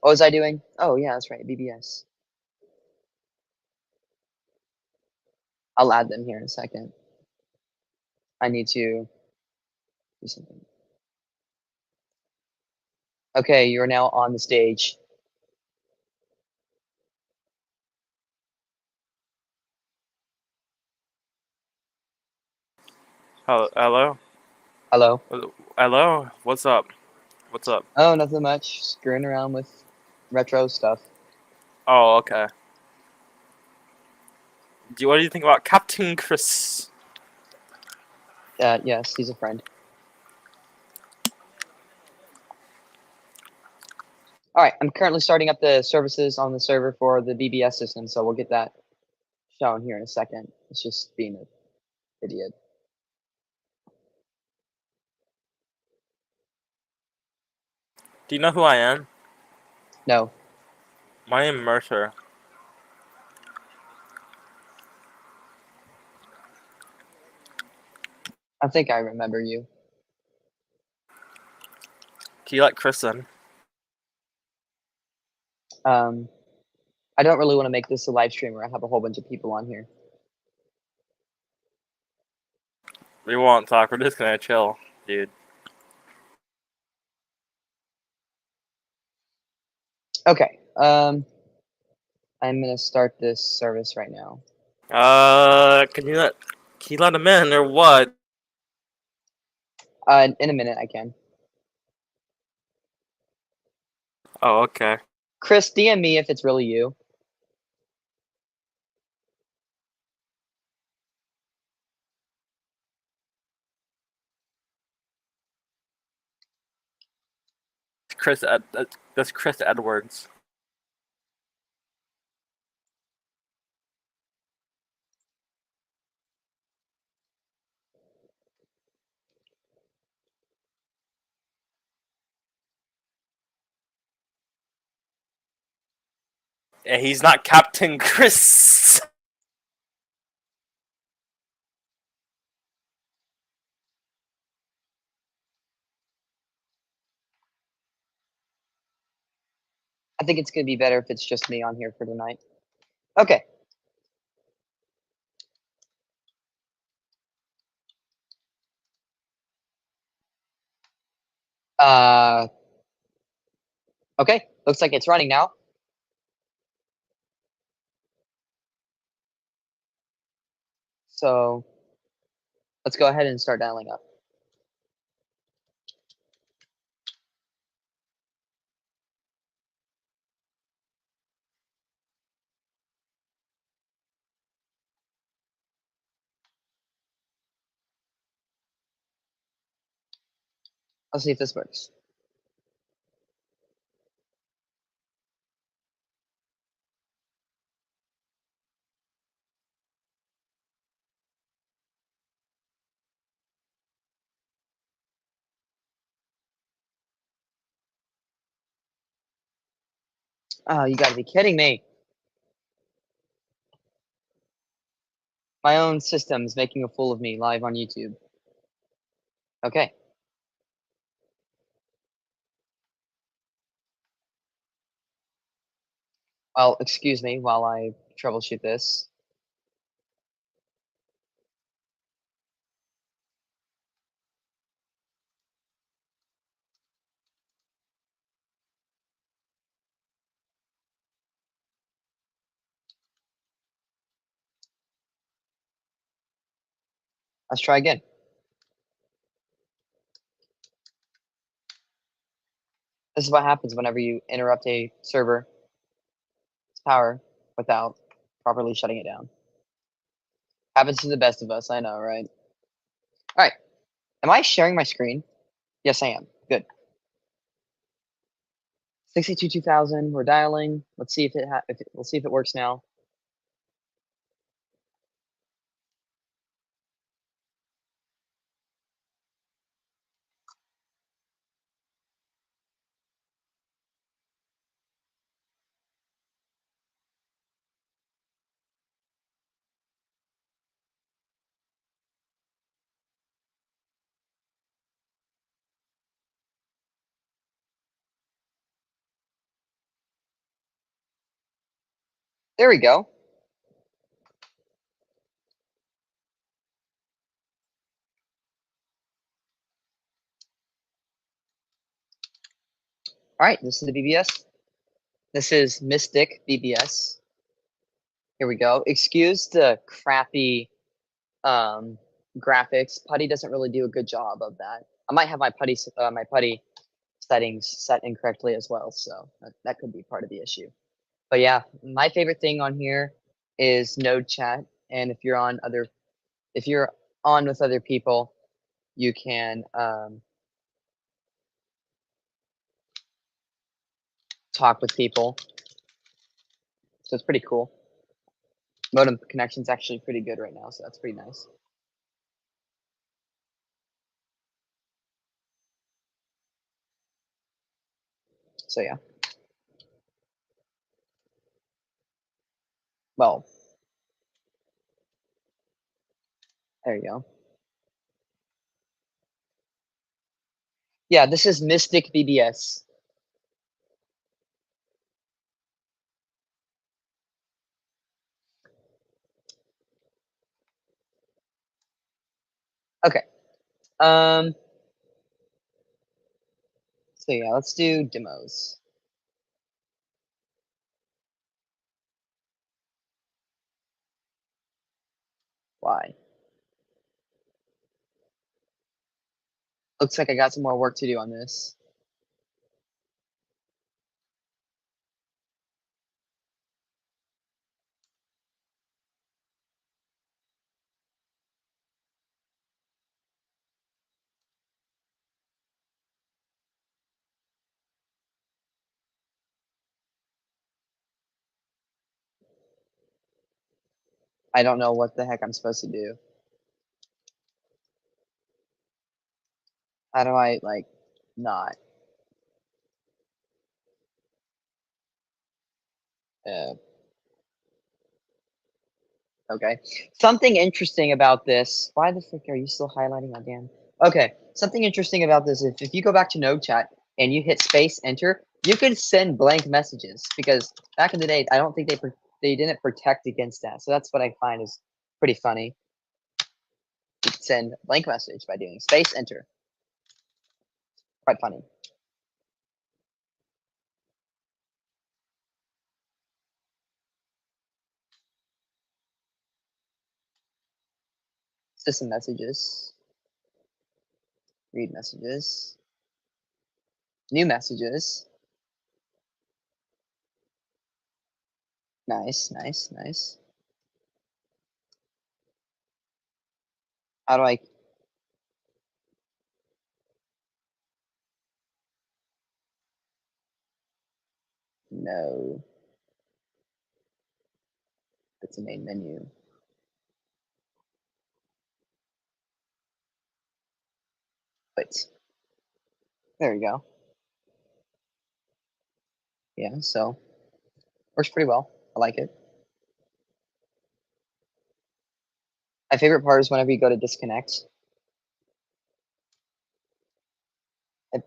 What was I doing? Oh yeah, that's right, BBS. I'll add them here in a second. I need to do something. Okay, you're now on the stage. Hello? Hello. Hello? What's up? What's up? Oh, nothing much. Screwing around with retro stuff. Oh, okay. What do you think about Captain Chris? Yes, he's a friend. All right, I'm currently starting up the services on the server for the BBS system, so we'll get that shown here in a second. It's just being an idiot. Do you know who I am? No, My name is Mercer. I think I remember you. Do you like Kristen? Um, I don't really want to make this a live stream where I have a whole bunch of people on here. We won't talk. We're just gonna chill, dude. Okay. I'm gonna start this service right now. Can you let him in or what? In a minute I can. Oh, okay. Chris, DM me if it's really you. That's Chris Edwards. Yeah, he's not Captain Chris. I think it's gonna be better if it's just me on here for tonight. Okay. Uh. Okay. Looks like it's running now. So let's go ahead and start dialing up. Let's see if this works. Oh, you gotta be kidding me. My own system's making a fool of me live on YouTube. Okay. Well, excuse me while I troubleshoot this. Let's try again. This is what happens whenever you interrupt a server's power without properly shutting it down. Happens to the best of us, I know, right? All right. Am I sharing my screen? Yes, I am. Good. 62,000. We're dialing. Let's see if we'll see if it works now. There we go. All right, this is the BBS. This is Mystic BBS. Here we go. Excuse the crappy graphics. Putty doesn't really do a good job of that. I might have my putty settings set incorrectly as well, so that could be part of the issue. But yeah, my favorite thing on here is Node Chat, and if you're on with other people, you can talk with people. So it's pretty cool. Modem connection's actually pretty good right now, so that's pretty nice. So yeah. Well, there you go. Yeah, this is Mystic BBS. Okay. So yeah, let's do demos. Why? Looks like I got some more work to do on this. I don't know what the heck I'm supposed to do. How do I, like, not? Okay. Something interesting about this. Why the frick are you still highlighting my damn? Okay. Something interesting about this is if you go back to Node Chat and you hit space enter, you can send blank messages because back in the day, I don't think they didn't protect against that. So that's what I find is pretty funny. You can send a blank message by doing space enter. Quite funny. System messages, read messages, new messages. Nice, nice, nice. How do I? No. It's a main menu. Wait. There we go. Yeah, so works pretty well. I like it. My favorite part is whenever you go to disconnect. It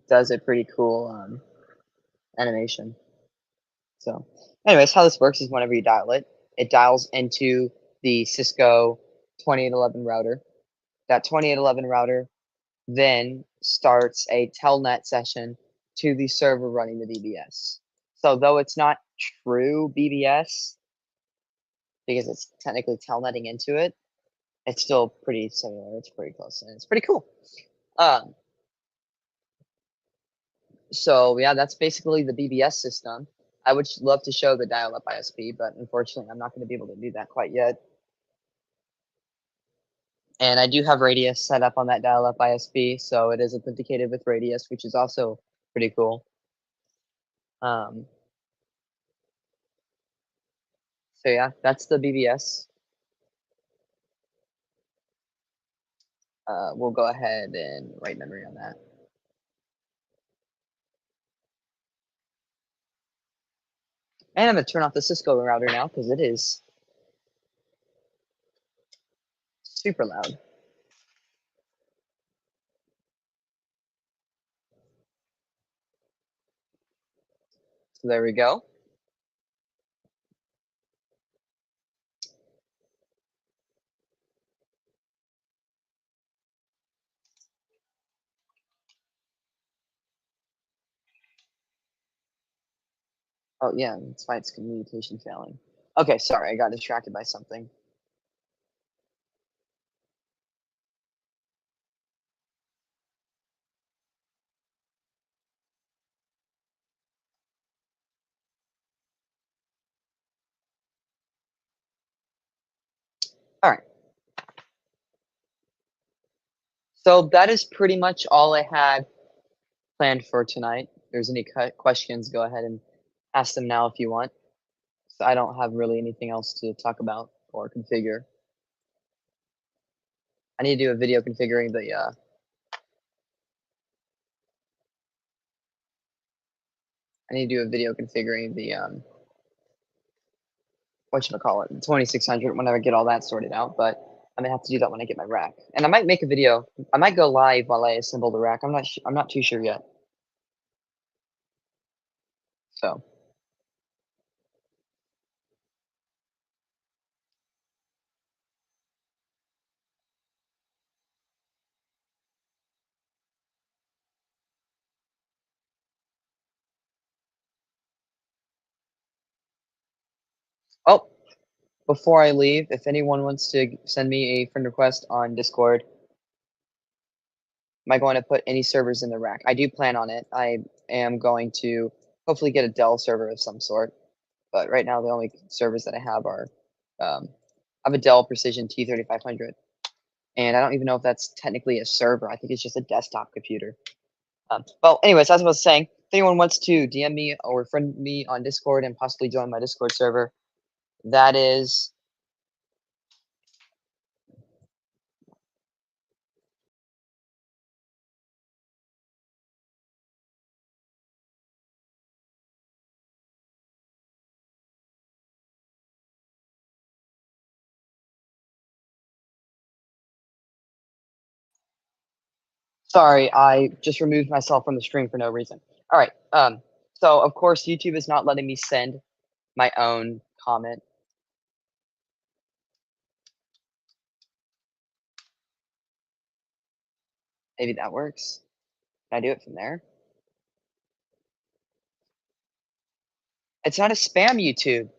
does a pretty cool animation. So, anyways, how this works is whenever you dial it, it dials into the Cisco 2811 router. That 2811 router then starts a telnet session to the server running the BBS. So though it's not true BBS because it's technically telnetting into it, it's still pretty similar. It's pretty close and it's pretty cool. So yeah, that's basically the BBS system. I would love to show the dial-up ISP, but unfortunately, I'm not going to be able to do that quite yet. And I do have Radius set up on that dial-up ISP, so it is authenticated with Radius, which is also pretty cool. So yeah, that's the BBS. We'll go ahead and write memory on that. And I'm going to turn off the Cisco router now because it is super loud. So there we go. Oh yeah, that's why it's communication failing. Okay, sorry, I got distracted by something. All right. So that is pretty much all I had planned for tonight. If there's any questions, go ahead and ask them now if you want. So I don't have really anything else to talk about or configure. I need to do a video configuring the whatchamacallit, the 2600 whenever I get all that sorted out, but I'm gonna have to do that when I get my rack. And I might make a video. I might go live while I assemble the rack. I'm not too sure yet. So oh, before I leave, if anyone wants to send me a friend request on Discord, am I going to put any servers in the rack? I do plan on it. I am going to hopefully get a Dell server of some sort. But right now, the only servers that I have are I have a Dell Precision T3500, and I don't even know if that's technically a server. I think it's just a desktop computer. Well, anyways, as I was saying, if anyone wants to DM me or friend me on Discord and possibly join my Discord server, that is Sorry, I just removed myself from the stream for no reason. All right. So of course YouTube is not letting me send my own comment. Maybe that works. Can I do it from there? It's not a spam YouTube.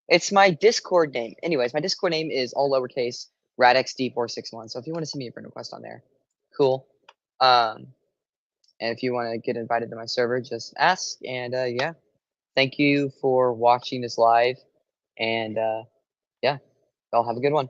It's my Discord name. Anyways, my Discord name is all lowercase radxd461. So if you want to send me a friend request on there, cool. And if you want to get invited to my server, just ask. And yeah, thank you for watching this live. And yeah, y'all have a good one.